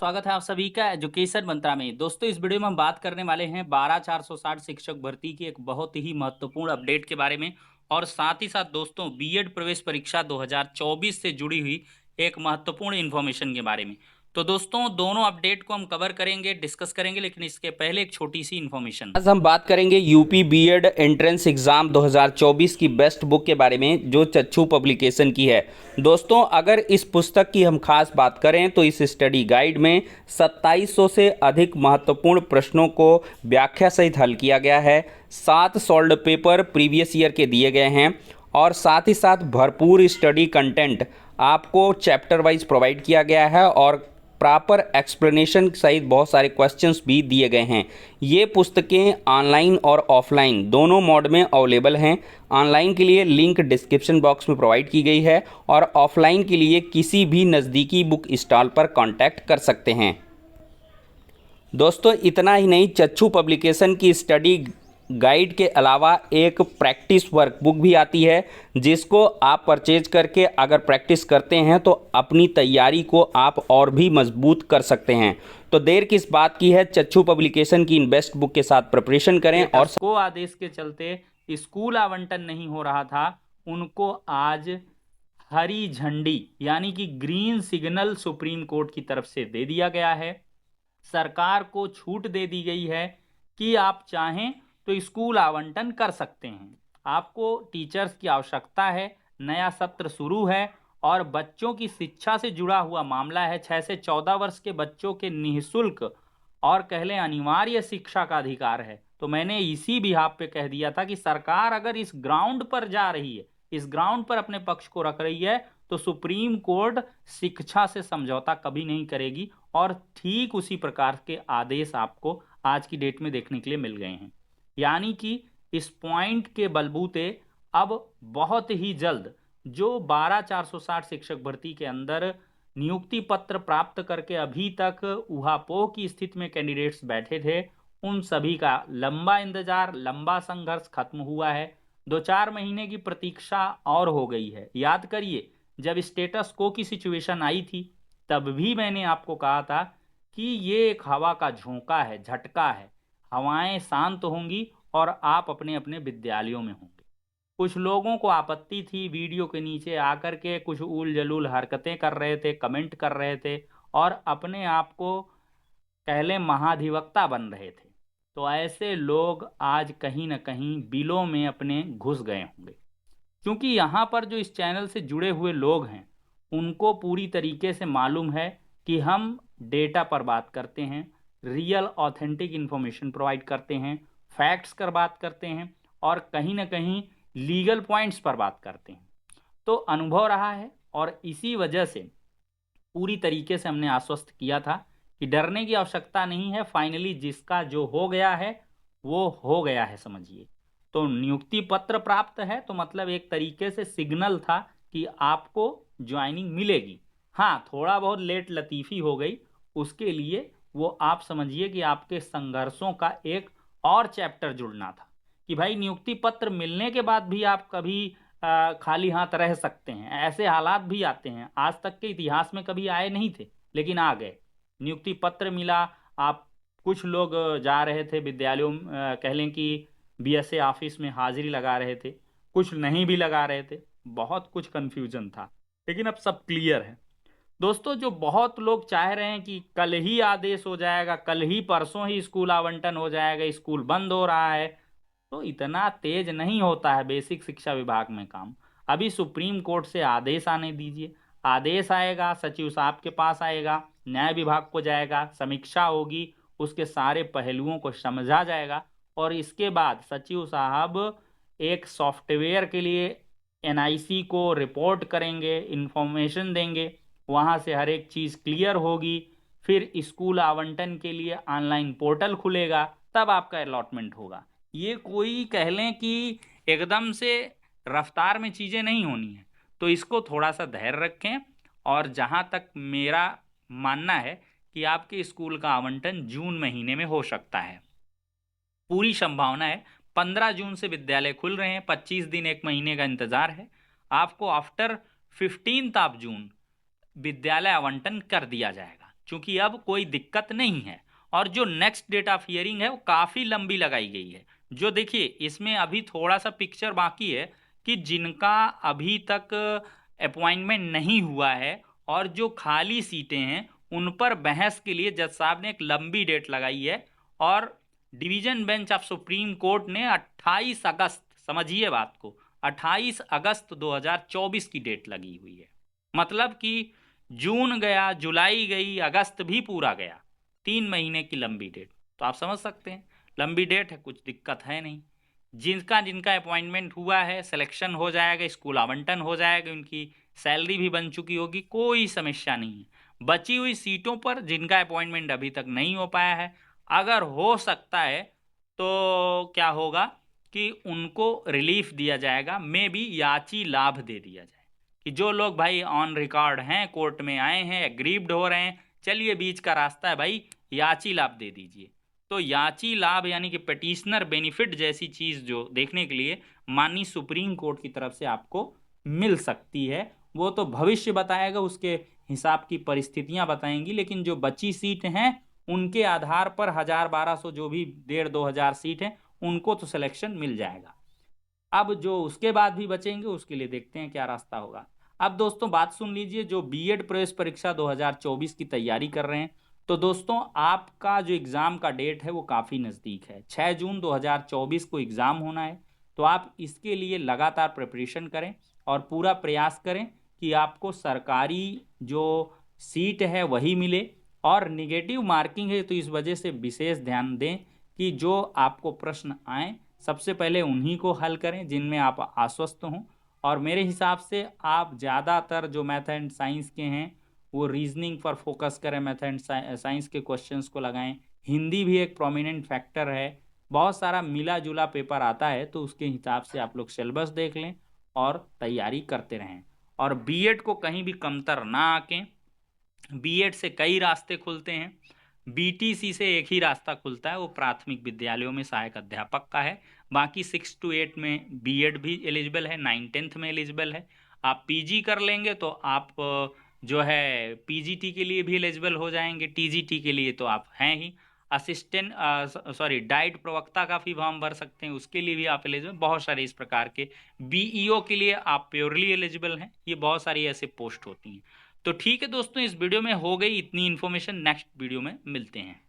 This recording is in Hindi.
स्वागत है आप सभी का एजुकेशन मंत्रा में। दोस्तों इस वीडियो में हम बात करने वाले हैं 12,460 शिक्षक भर्ती की एक बहुत ही महत्वपूर्ण अपडेट के बारे में और साथ ही साथ दोस्तों बीएड प्रवेश परीक्षा 2024 से जुड़ी हुई एक महत्वपूर्ण इन्फॉर्मेशन के बारे में। तो दोस्तों दोनों अपडेट को हम कवर करेंगे, डिस्कस करेंगे, लेकिन इसके पहले एक छोटी सी इन्फॉर्मेशन। आज हम बात करेंगे यूपी बीएड एंट्रेंस एग्जाम 2024 की बेस्ट बुक के बारे में जो चच्चू पब्लिकेशन की है। दोस्तों अगर इस पुस्तक की हम खास बात करें तो इस स्टडी गाइड में 2700 से अधिक महत्वपूर्ण प्रश्नों को व्याख्या सहित हल किया गया है। 7 सॉल्व्ड पेपर प्रीवियस ईयर के दिए गए हैं और साथ ही साथ भरपूर स्टडी कंटेंट आपको चैप्टर वाइज प्रोवाइड किया गया है और प्रॉपर एक्सप्लेनेशन सहित बहुत सारे क्वेश्चंस भी दिए गए हैं। ये पुस्तकें ऑनलाइन और ऑफलाइन दोनों मोड में अवेलेबल हैं। ऑनलाइन के लिए लिंक डिस्क्रिप्शन बॉक्स में प्रोवाइड की गई है और ऑफलाइन के लिए किसी भी नज़दीकी बुक स्टॉल पर कांटेक्ट कर सकते हैं। दोस्तों इतना ही नहीं, चच्चू पब्लिकेशन की स्टडी गाइड के अलावा एक प्रैक्टिस वर्कबुक भी आती है जिसको आप परचेज करके अगर प्रैक्टिस करते हैं तो अपनी तैयारी को आप और भी मजबूत कर सकते हैं। तो देर किस बात की है, चच्चू पब्लिकेशन की इन बेस्ट बुक के साथ प्रिपरेशन करें। और को आदेश के चलते स्कूल आवंटन नहीं हो रहा था, उनको आज हरी झंडी यानी कि ग्रीन सिग्नल सुप्रीम कोर्ट की तरफ से दे दिया गया है। सरकार को छूट दे दी गई है कि आप चाहें तो स्कूल आवंटन कर सकते हैं। आपको टीचर्स की आवश्यकता है, नया सत्र शुरू है और बच्चों की शिक्षा से जुड़ा हुआ मामला है। 6 से 14 वर्ष के बच्चों के निःशुल्क और कह लें अनिवार्य शिक्षा का अधिकार है। तो मैंने इसी बिहाफ पे कह दिया था कि सरकार अगर इस ग्राउंड पर जा रही है, इस ग्राउंड पर अपने पक्ष को रख रही है, तो सुप्रीम कोर्ट शिक्षा से समझौता कभी नहीं करेगी। और ठीक उसी प्रकार के आदेश आपको आज की डेट में देखने के लिए मिल गए हैं। यानी कि इस पॉइंट के बलबूते अब बहुत ही जल्द जो 12,460 शिक्षक भर्ती के अंदर नियुक्ति पत्र प्राप्त करके अभी तक ऊहापोह की स्थिति में कैंडिडेट्स बैठे थे, उन सभी का लंबा इंतजार, लंबा संघर्ष खत्म हुआ है। 2-4 महीने की प्रतीक्षा और हो गई है। याद करिए जब स्टेटस को की सिचुएशन आई थी तब भी मैंने आपको कहा था कि ये एक हवा का झोंका है, झटका है। हवाएं शांत होंगी और आप अपने अपने विद्यालयों में होंगे। कुछ लोगों को आपत्ति थी, वीडियो के नीचे आकर के कुछ उल जलूल हरकतें कर रहे थे, कमेंट कर रहे थे और अपने आप को कह लें महाधिवक्ता बन रहे थे। तो ऐसे लोग आज कहीं ना कहीं बिलों में अपने घुस गए होंगे, क्योंकि यहाँ पर जो इस चैनल से जुड़े हुए लोग हैं उनको पूरी तरीके से मालूम है कि हम डेटा पर बात करते हैं, रियल ऑथेंटिक इन्फॉर्मेशन प्रोवाइड करते हैं, फैक्ट्स पर बात करते हैं और कहीं ना कहीं लीगल पॉइंट्स पर बात करते हैं। तो अनुभव रहा है और इसी वजह से पूरी तरीके से हमने आश्वस्त किया था कि डरने की आवश्यकता नहीं है। फाइनली जिसका जो हो गया है वो हो गया है, समझिए। तो नियुक्ति पत्र प्राप्त है तो मतलब एक तरीके से सिग्नल था कि आपको ज्वाइनिंग मिलेगी। हाँ, थोड़ा बहुत लेट लतीफ़ी हो गई, उसके लिए वो आप समझिए कि आपके संघर्षों का एक और चैप्टर जुड़ना था कि भाई नियुक्ति पत्र मिलने के बाद भी आप कभी खाली हाथ रह सकते हैं। ऐसे हालात भी आते हैं, आज तक के इतिहास में कभी आए नहीं थे, लेकिन आ गए। नियुक्ति पत्र मिला, आप कुछ लोग जा रहे थे विद्यालयों कह लें कि बीएसए ऑफिस में हाजिरी लगा रहे थे, कुछ नहीं भी लगा रहे थे, बहुत कुछ कन्फ्यूजन था, लेकिन अब सब क्लियर है। दोस्तों जो बहुत लोग चाह रहे हैं कि कल ही आदेश हो जाएगा, कल ही परसों ही स्कूल आवंटन हो जाएगा, स्कूल बंद हो रहा है, तो इतना तेज नहीं होता है बेसिक शिक्षा विभाग में काम। अभी सुप्रीम कोर्ट से आदेश आने दीजिए। आदेश आएगा, सचिव साहब के पास आएगा, न्याय विभाग को जाएगा, समीक्षा होगी, उसके सारे पहलुओं को समझा जाएगा और इसके बाद सचिव साहब एक सॉफ्टवेयर के लिए एनआईसी को रिपोर्ट करेंगे, इंफॉर्मेशन देंगे, वहाँ से हर एक चीज़ क्लियर होगी। फिर स्कूल आवंटन के लिए ऑनलाइन पोर्टल खुलेगा, तब आपका अलॉटमेंट होगा। ये कोई कह लें कि एकदम से रफ्तार में चीज़ें नहीं होनी है। तो इसको थोड़ा सा धैर्य रखें और जहाँ तक मेरा मानना है कि आपके स्कूल का आवंटन जून महीने में हो सकता है, पूरी संभावना है। 15 जून से विद्यालय खुल रहे हैं, 25 दिन, एक महीने का इंतज़ार है। आपको आफ्टर 15 ऑफ जून विद्यालय आवंटन कर दिया जाएगा। चूंकि अब कोई दिक्कत नहीं है। और जो नेक्स्ट डेट ऑफ हियरिंग है वो काफ़ी लंबी लगाई गई है। जो देखिए इसमें अभी थोड़ा सा पिक्चर बाकी है कि जिनका अभी तक अपॉइंटमेंट नहीं हुआ है और जो खाली सीटें हैं उन पर बहस के लिए जज साहब ने एक लंबी डेट लगाई है। और division bench of supreme court ने 28 अगस्त, समझिए बात को, 28 अगस्त 2024 की डेट लगी हुई है। मतलब कि जून गया, जुलाई गई, अगस्त भी पूरा गया, 3 महीने की लंबी डेट। तो आप समझ सकते हैं लंबी डेट है, कुछ दिक्कत है नहीं। जिनका जिनका अपॉइंटमेंट हुआ है सिलेक्शन हो जाएगा, स्कूल आवंटन हो जाएगा, उनकी सैलरी भी बन चुकी होगी, कोई समस्या नहीं है। बची हुई सीटों पर जिनका अपॉइंटमेंट अभी तक नहीं हो पाया है, अगर हो सकता है तो क्या होगा कि उनको रिलीफ दिया जाएगा, मे बी याची लाभ दे दिया जाए कि जो लोग भाई ऑन रिकॉर्ड हैं, कोर्ट में आए हैं, एग्रीव्ड हो रहे हैं, चलिए बीच का रास्ता है भाई, याची लाभ दे दीजिए। तो याची लाभ यानी कि पेटिशनर बेनिफिट जैसी चीज़ जो देखने के लिए माननीय सुप्रीम कोर्ट की तरफ से आपको मिल सकती है, वो तो भविष्य बताएगा, उसके हिसाब की परिस्थितियां बताएंगी। लेकिन जो बची सीट हैं उनके आधार पर 1000-1200 जो भी 1500 सीट हैं उनको तो सिलेक्शन मिल जाएगा। अब जो उसके बाद भी बचेंगे उसके लिए देखते हैं क्या रास्ता होगा। अब दोस्तों बात सुन लीजिए, जो बीएड प्रवेश परीक्षा 2024 की तैयारी कर रहे हैं, तो दोस्तों आपका जो एग्ज़ाम का डेट है वो काफ़ी नज़दीक है, 6 जून 2024 को एग्ज़ाम होना है। तो आप इसके लिए लगातार प्रिपरेशन करें और पूरा प्रयास करें कि आपको सरकारी जो सीट है वही मिले। और निगेटिव मार्किंग है तो इस वजह से विशेष ध्यान दें कि जो आपको प्रश्न आए सबसे पहले उन्हीं को हल करें जिनमें आप आश्वस्त हों। और मेरे हिसाब से आप ज़्यादातर जो मैथ एंड साइंस के हैं वो रीजनिंग पर फोकस करें, मैथ एंड साइंस के क्वेश्चंस को लगाएं। हिंदी भी एक प्रोमिनेंट फैक्टर है, बहुत सारा मिला जुला पेपर आता है, तो उसके हिसाब से आप लोग सिलेबस देख लें और तैयारी करते रहें। और बीएड को कहीं भी कमतर ना आकें, बीएड से कई रास्ते खुलते हैं, बीटीसी से एक ही रास्ता खुलता है, वो प्राथमिक विद्यालयों में सहायक अध्यापक का है। बाकी 6 to 8 में बीएड भी एलिजिबल है, 9-10th में एलिजिबल है। आप पीजी कर लेंगे तो आप जो है पीजीटी के लिए भी एलिजिबल हो जाएंगे, टीजीटी के लिए तो आप हैं ही। असिस्टेंट डाइट प्रवक्ता का भी फॉर्म भर सकते हैं, उसके लिए भी आप एलिजिबल, बहुत सारे इस प्रकार के। बीईओ के लिए आप प्योरली एलिजिबल हैं, ये बहुत सारी ऐसे पोस्ट होती हैं। तो ठीक है दोस्तों, इस वीडियो में हो गई इतनी इन्फॉर्मेशन, नेक्स्ट वीडियो में मिलते हैं।